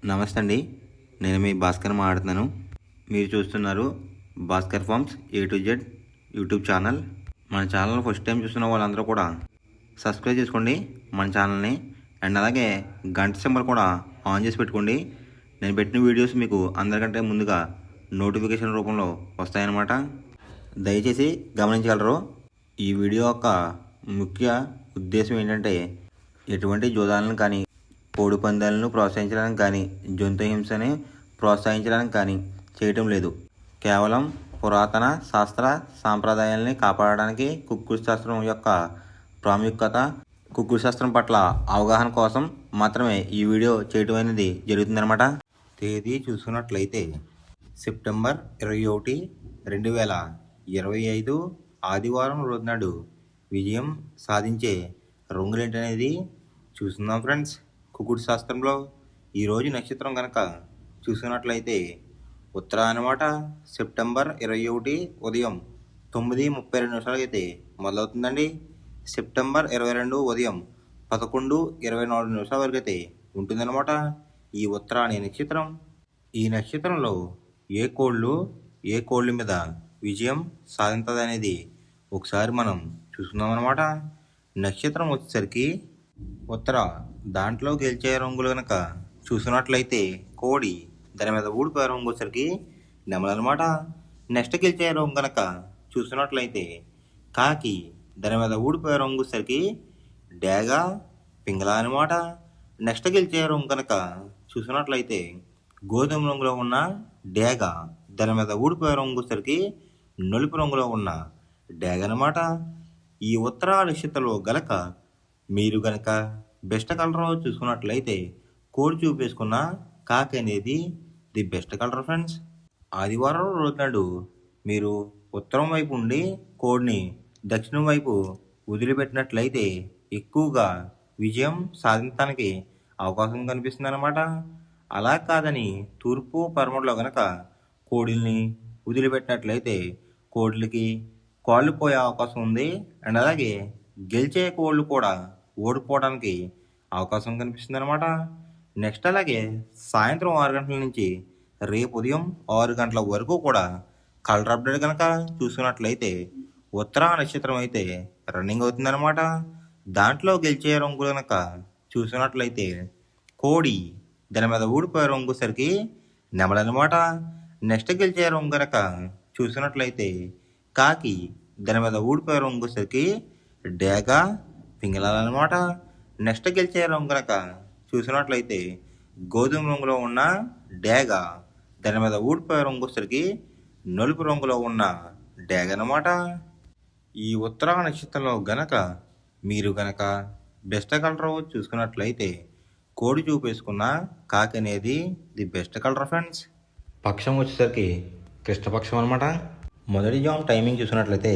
నమస్తే అండి. నేను మీ భాస్కర్ మాట్లాడుతున్నాను. మీరు చూస్తున్నారు Bhaskar farms A to Z YouTube channel. మన ఛానల్ ఫస్ట్ టైం చూస్తున్న వాళ్ళందరూ కూడా సబ్స్క్రైబ్ చేసుకోండి మన ఛానల్ని. అండ్ అలాగే గంట సింబల్ కూడా ఆన్ చేసి పెట్టుకోండి. నేను పెట్టిన వీడియోస్ మీకు అందరికంటే ముందుగా నోటిఫికేషన్ రూపంలో వస్తాయన్నమాట. దయచేసి గమనించగలరు. ఈ వీడియో యొక్క ముఖ్య ఉద్దేశం ఏంటంటే ఎటువంటి జోదాలను కానీ కోడి పందాలను ప్రోత్సహించడానికి కానీ జంతు హింసని ప్రోత్సహించడానికి కానీ చేయటం లేదు. కేవలం పురాతన శాస్త్ర సాంప్రదాయాల్ని కాపాడడానికి కుక్కుడు శాస్త్రం యొక్క ప్రాముఖ్యత, కుక్కుడు శాస్త్రం పట్ల అవగాహన కోసం మాత్రమే ఈ వీడియో చేయటం అనేది జరుగుతుందన్నమాట. తేదీ చూసుకున్నట్లయితే సెప్టెంబర్ 21, 2025 ఆదివారం రోజునాడు విజయం సాధించే రంగులేంటనేది చూస్తున్నాం ఫ్రెండ్స్. కుక్కుడు శాస్త్రంలో ఈరోజు నక్షత్రం కనుక చూసుకున్నట్లయితే ఉత్తర అన్నమాట. సెప్టెంబర్ 21 ఉదయం 9:32 అయితే మొదలవుతుందండి. సెప్టెంబర్ 22 ఉదయం 11:24 వరకు అయితే ఉంటుందన్నమాట ఈ ఉత్తర అనే నక్షత్రం. ఈ నక్షత్రంలో ఏ కోళ్ళు మీద విజయం సాధించదు అనేది ఒకసారి మనం చూసుకుందాం అన్నమాట. నక్షత్రం వచ్చేసరికి ఉత్తర, దాంట్లో గెలిచే రంగులు కనుక చూసుకున్నట్లయితే కోడి, దాని మీద ఊడిపోయే రంగు వచ్చేసరికి నెమలన్నమాట. నెక్స్ట్ గెలిచే రంగు కనుక చూసుకున్నట్లయితే కాకి, దాని మీద ఊడిపోయే రంగు వచ్చేసరికి డేగ, పింగళ అనమాట. నెక్స్ట్ గెలిచే రంగు కనుక చూసుకున్నట్లయితే గోధుమ రంగులో ఉన్న డేగ, దాని మీద ఊడిపోయే రంగు వచ్చేసరికి నలుపు రంగులో ఉన్న డేగ అనమాట. ఈ ఉత్తర నక్షత్రంలో గనక మీరు గనక బెస్ట్ కలర్ చూసుకున్నట్లయితే కోడి చూపేసుకున్న కాకి అనేది ది బెస్ట్ కలర్ ఫ్రెండ్స్. ఆదివారం రోజునాడు మీరు ఉత్తరం వైపు ఉండి కోడిని దక్షిణం వైపు వదిలిపెట్టినట్లయితే ఎక్కువగా విజయం సాధించడానికి అవకాశం కనిపిస్తుంది అన్నమాట. అలా కాదని తూర్పు పరమడలో గనక కోడిల్ని వదిలిపెట్టినట్లయితే కోడిలకి కాళ్ళు పోయే అవకాశం ఉంది. అండ్ అలాగే గెలిచే కోళ్ళు కూడా ఓడిపోవడానికి అవకాశం కనిపిస్తుంది అనమాట. నెక్స్ట్ అలాగే సాయంత్రం 6 గంటల నుంచి రేపు ఉదయం 6 గంటల వరకు కూడా కలర్ అప్డేట్ కనుక చూసుకున్నట్లయితే ఉత్తర నక్షత్రం అయితే రన్నింగ్ అవుతుందన్నమాట. దాంట్లో గెలిచే రంగులు కనుక చూసుకున్నట్లయితే కోడి, దాని మీద ఊడిపోయే రంగు సరికి నెమలనమాట. నెక్స్ట్ గెలిచే రంగు కనుక చూసుకున్నట్లయితే కాకి, దాని మీద ఊడిపోయే రంగు సరికి డేగ, పింగళాలన్నమాట. నెక్స్ట్ గెలిచే రంగు కనుక చూసినట్లయితే గోధుమ రంగులో ఉన్న డేగ, దాని మీద ఊడిపోయే రంగు వచ్చేసరికి నలుపు రంగులో ఉన్న డేగ అనమాట. ఈ ఉత్తర నక్షత్రంలో గనక మీరు గనక బెస్ట్ కలర్ చూసుకున్నట్లయితే కోడి చూపేసుకున్న కాకి అనేది ది బెస్ట్ కలర్ ఫ్రెండ్స్. పక్షం వచ్చేసరికి కృష్ణపక్షం అనమాట. మొదటి జామ్ టైమింగ్ చూసినట్లయితే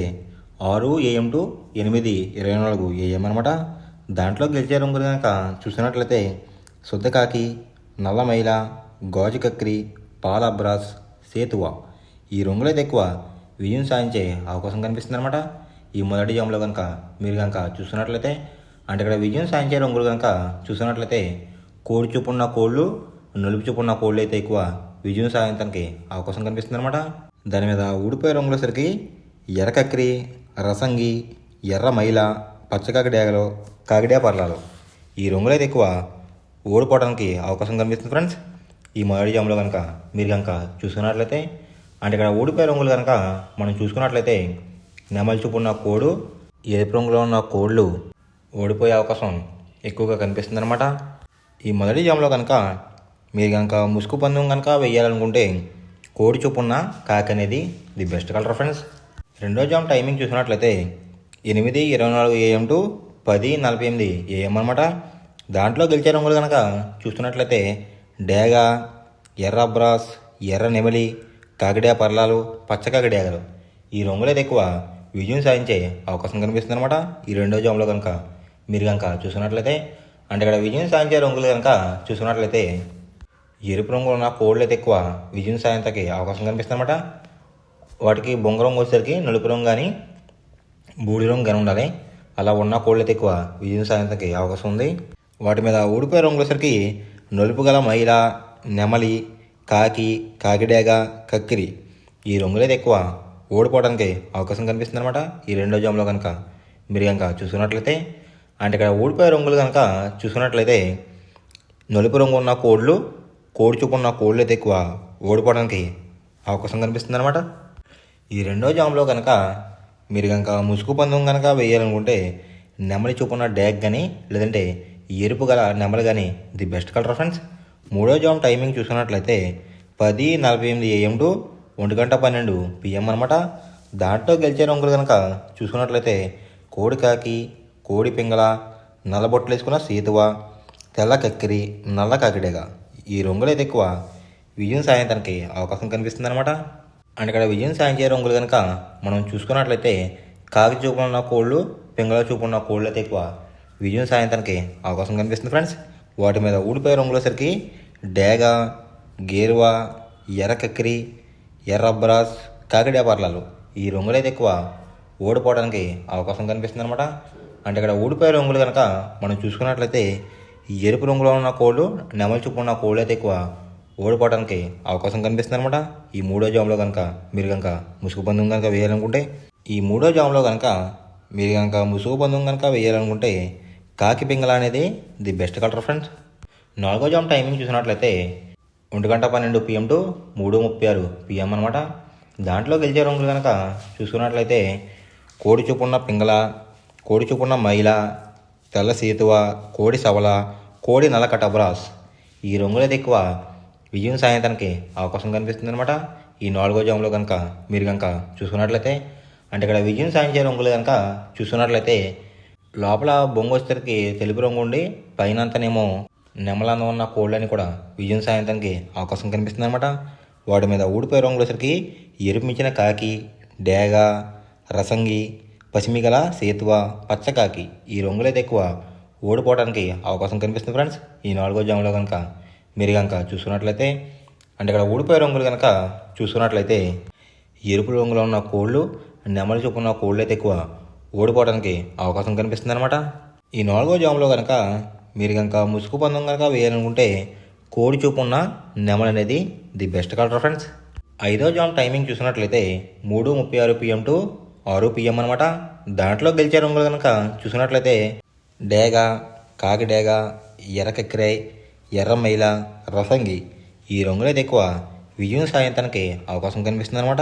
6 AM to 8:24 AM అనమాట. దాంట్లో గెలిచే రంగులు కనుక చూసినట్లయితే శుద్ధకాకి, నల్ల మైల, గాజు కక్రి, పాల అబ్రాస్, సేతువ ఈ రంగులైతే ఎక్కువ విజయం సాధించే అవకాశం కనిపిస్తుంది అనమాట. ఈ మొదటి జామ్లో కనుక మీరు కనుక చూస్తున్నట్లయితే అంటే ఇక్కడ విజయం సాధించే రంగులు కనుక చూసినట్లయితే కోడి చూపున్న కోళ్ళు, నలుపు చూపున్న కోళ్ళు అయితే ఎక్కువ విజయం సాధించడానికి అవకాశం కనిపిస్తుంది అనమాట. దాని మీద ఊడిపోయే రంగులసరికి ఎర్రకక్రి, రసంగి, ఎర్ర మైల, పచ్చకాకిడేగలు, కాకిడే పర్లాలు ఈ రంగులు అయితే ఎక్కువ ఓడిపోవడానికి అవకాశం కనిపిస్తుంది ఫ్రెండ్స్. ఈ మొదటి జామ్లో కనుక మీరు కనుక చూసుకున్నట్లయితే అంటే ఇక్కడ ఓడిపోయే రంగులు కనుక మనం చూసుకున్నట్లయితే నెమలి చూపు ఉన్న కోడు, ఎరుపు రంగులో ఉన్న కోళ్ళు ఓడిపోయే అవకాశం ఎక్కువగా కనిపిస్తుంది అనమాట. ఈ మొదటి జామ్లో కనుక మీరు కనుక ముసుగు పందెం కనుక వేయాలనుకుంటే కోడి చూపు ఉన్న కాకి అనేది ది బెస్ట్ కలర్ ఫ్రెండ్స్. రెండో జామ్ టైమింగ్ చూసినట్లయితే 8:24 AM to 10:48 AM అనమాట. దాంట్లో గెలిచే రంగులు కనుక చూస్తున్నట్లయితే డేగ, ఎర్ర బ్రాస్, ఎర్ర నెమలి, కాకిడే పర్లాలు, పచ్చకాకిడేగలు ఈ రంగులైతే ఎక్కువ విజయం సాధించే అవకాశం కనిపిస్తుంది అనమాట. ఈ రెండో జామ్లో కనుక మీరు కనుక చూసుకున్నట్లయితే అంటే ఇక్కడ విజయం సాధించే రంగులు కనుక చూసుకున్నట్లయితే ఎరుపు రంగు ఉన్న కోళ్ళు అయితే ఎక్కువ విజయం సాధించడానికి అవకాశం కనిపిస్తుంది అనమాట. వాటికి బొంగ రంగు వచ్చేసరికి నలుపు రంగు కానీ బూడి రంగు కానీ ఉండాలి. అలా ఉన్న కోళ్ళు అయితే ఎక్కువ విజయం సాధించడానికి అవకాశం ఉంది. వాటి మీద ఊడిపోయే రంగు వచ్చేసరికి నలుపు గల మైల, నెమలి, కాకి, కాకిడేగ, కక్కిరి ఈ రంగులు అయితే ఎక్కువ ఓడిపోవడానికి అవకాశం కనిపిస్తుంది అనమాట. ఈ రెండో జామ్లో కనుక మీరు కనుక చూసుకున్నట్లయితే, అంటే ఇక్కడ ఓడిపోయే రంగులు కనుక చూసుకున్నట్లయితే నలుపు రంగు ఉన్న కోళ్ళు, కోడి చూపు ఉన్న కోళ్ళు అయితే ఎక్కువ ఓడిపోవడానికి అవకాశం కనిపిస్తుంది అనమాట. ఈ రెండో జామ్లో కనుక మీరు కనుక ముసుగు పందెం కనుక వేయాలనుకుంటే నెమలి చూపున్న డ్యాగ్ కానీ లేదంటే ఎరుపు గల నెమలి కానీ ది బెస్ట్ కలర్ ఫ్రెండ్స్. మూడో జామ్ టైమింగ్ చూసుకున్నట్లయితే 10:48 AM టు 1:12 PM అనమాట. దాంట్లో గెలిచే రంగులు కనుక చూసుకున్నట్లయితే కోడి కాకి, కోడి పింగళ, నల్లబొట్లు వేసుకున్న సీతువ, తెల్ల కక్కిరి, నల్ల కాకిడేగ ఈ రంగులు అయితే ఎక్కువ విజయం సాధించడానికి అవకాశం కనిపిస్తుంది అనమాట. అంటే ఇక్కడ విజయం సాధించే రంగులు కనుక మనం చూసుకున్నట్లయితే కాకి చూపున ఉన్న కోళ్ళు, పింగళ చూపున ఉన్న కోళ్ళు అయితే ఎక్కువ విజయం సాధించడానికి అవకాశం కనిపిస్తుంది ఫ్రెండ్స్. వాటి మీద ఊడిపోయే రంగులసరికి డేగ, గేరువా, ఎర్ర కక్కిరి, ఎర్ర అబ్రాస్, కాకిడే పర్లాలు ఈ రంగులు అయితే ఎక్కువ ఓడిపోవడానికి అవకాశం కనిపిస్తుంది అనమాట. అంటే ఇక్కడ ఊడిపోయే రంగులు కనుక మనం చూసుకున్నట్లయితే ఎరుపు రంగులో ఉన్న కోళ్ళు, నెమలి చూపు ఉన్న కోళ్ళు అయితే ఎక్కువ ఓడిపోవడానికి అవకాశం కనిపిస్తుంది అనమాట. ఈ మూడో జామ్లో కనుక మీరు కనుక ముసుగు పందెం కనుక వేయాలనుకుంటే ముసుగు పందెం కనుక వేయాలనుకుంటే కాకి పింగళ అనేది ది బెస్ట్ కలర్ ఫ్రెండ్స్. నాలుగో జామ్ టైమింగ్ చూసినట్లయితే 1:12 PM టు 3:36 PM అనమాట. దాంట్లో గెలిచే రంగులు కనుక చూసుకున్నట్లయితే కోడి చూపున్న పింగళ, కోడి చూపున్న మైల, తెల్ల సీతువ, కోడి సవల, కోడి నల్ల కటబ్రాస్ ఈ రంగులు అయితే ఎక్కువ విజయం సాధించడానికి అవకాశం కనిపిస్తుంది అనమాట. ఈ నాలుగో జామ్లో కనుక మీరు కనుక చూసుకున్నట్లయితే, అంటే ఇక్కడ విజయం సాధించే రంగులు కనుక చూసుకున్నట్లయితే లోపల బొంగు వచ్చేసరికి తెలుపు రంగు ఉండి పైన అంతానేమో నెమలంగా ఉన్న కోళ్ళని కూడా విజయం సాధించడానికి అవకాశం కనిపిస్తుంది అనమాట. వాటి మీద ఊడిపోయే రంగులు వచ్చేసరికి ఎరుపు మించిన కాకి, డేగ, రసంగి, పసిమిగల, సేతువ, పచ్చకాకి ఈ రంగులు అయితే ఎక్కువ ఓడిపోవడానికి అవకాశం కనిపిస్తుంది ఫ్రెండ్స్. ఈ నాలుగో జామ్లో కనుక మీరు కనుక చూసుకున్నట్లయితే, అంటే ఇక్కడ ఊడిపోయే రంగులు కనుక చూసుకున్నట్లయితే ఎరుపు రంగులో ఉన్న కోళ్ళు, నెమలి చూపున్న కోళ్ళు అయితే ఎక్కువ ఓడిపోవడానికి అవకాశం కనిపిస్తుంది అనమాట. ఈ నాలుగో జామ్లో కనుక మీరు కనుక ముసుగు పందెం కనుక వేయాలనుకుంటే కోడి చూపు ఉన్న నెమలి అనేది ది బెస్ట్ కలర్ ఫ్రెండ్స్. ఐదో జామ్ టైమింగ్ చూసినట్లయితే 3:36 PM టు 6 PM అనమాట. దాంట్లో గెలిచే రంగులు కనుక చూసినట్లయితే డేగ, కాకి డేగ, ఎర్ర కక్కిరై, ఎర్ర మైల, రసంగి ఈ రంగులైతే ఎక్కువ విజయం సాధించడానికి అవకాశం కనిపిస్తుంది అనమాట.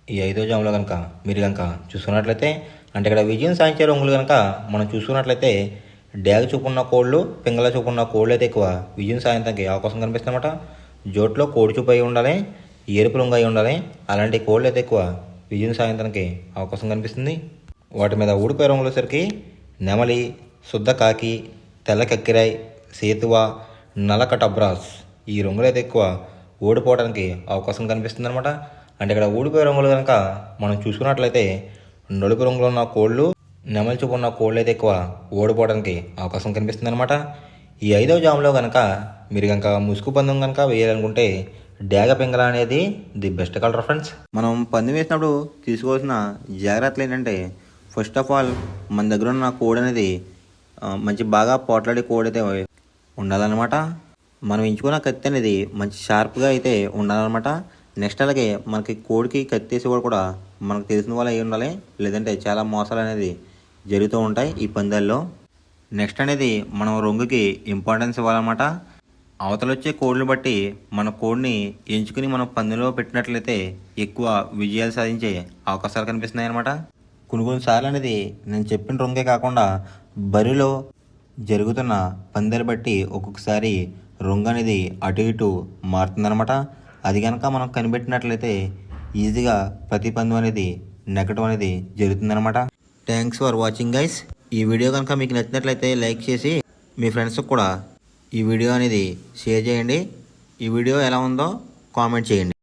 ఈ ఐదో జామ్లో కనుక మీరు కనుక చూసుకున్నట్లయితే, అంటే ఇక్కడ విజయం సాధించే రంగులు కనుక మనం చూసుకున్నట్లయితే డేగ చూపున్న కోళ్ళు, పింగళ చూపున్న కోళ్ళు అయితే ఎక్కువ విజయం సాధించడానికి అవకాశం కనిపిస్తుంది అనమాట. జోట్లో కోడి చూపు అయి ఉండాలి, ఎరుపు రంగు అయి ఉండాలి. అలాంటి కోళ్ళు అయితే ఎక్కువ విజయం సాధించడానికి అవకాశం కనిపిస్తుంది. వాటి మీద ఊడిపోయే రంగులు వచ్చేసరికి నెమలి, శుద్ధ కాకి, తెల్ల కక్కిరాయ్, సేతువ, నల్లకటబ్రాస్ ఈ రంగులు అయితే ఎక్కువ ఓడిపోవడానికి అవకాశం కనిపిస్తుంది అనమాట. అంటే ఇక్కడ ఊడిపోయే రంగులు కనుక మనం చూసుకున్నట్లయితే నలుపు రంగులో ఉన్న కోళ్ళు, నెమలి చూపు ఉన్న కోళ్ళు అయితే ఎక్కువ ఓడిపోవడానికి అవకాశం కనిపిస్తుంది అనమాట. ఈ ఐదో జామ్లో కనుక మీరు కనుక ముసుగు పందెం కనుక వేయాలనుకుంటే డేగ పింగళ అనేది ది బెస్ట్ కలర్ ఫ్రెండ్స్. మనం పందెం వేసినప్పుడు తీసుకోవాల్సిన జాగ్రత్తలు ఏంటంటే, ఫస్ట్ ఆఫ్ ఆల్ మన దగ్గర ఉన్న కోడ్ అనేది మంచి బాగా పోట్లాడే కోడ్ అయితే ఉండాలన్నమాట. మనం ఎంచుకున్న కత్తి అనేది మంచి షార్ప్గా అయితే ఉండాలన్నమాట. నెక్స్ట్ అలాగే మనకి కోడికి కత్తి వేసేవాడు కూడా మనకు తెలిసిన వాళ్ళు అయి ఉండాలి, లేదంటే చాలా మోసాలు అనేది జరుగుతూ ఉంటాయి ఈ పందాల్లో. నెక్స్ట్ అనేది మనం రంగుకి ఇంపార్టెన్స్ ఇవ్వాలన్నమాట. అవతల వచ్చే కోడ్లు బట్టి మన కోడ్ని ఎంచుకుని మనం పందెంలో పెట్టినట్లయితే ఎక్కువ విజయాలు సాధించే అవకాశాలు కనిపిస్తున్నాయి అన్నమాట. కొన్నిసార్లు అనేది నేను చెప్పిన రంగే కాకుండా బరిలో జరుగుతున్న పందాలు బట్టి ఒక్కొక్కసారి రంగు అనేది అటు ఇటు మారుతుందన్నమాట. అది కనుక మనం కనిపెట్టినట్లయితే ఈజీగా ప్రతి పందెం అనేది నెగ్గడం అనేది జరుగుతుందన్నమాట. Thanks for watching guys. ఈ వీడియో కనుక మీకు నచ్చినట్లయితే లైక్ చేసి మీ ఫ్రెండ్స్కి కూడా ఈ వీడియో అనేది షేర్ చేయండి. ఈ వీడియో ఎలా ఉందో కామెంట్ చేయండి.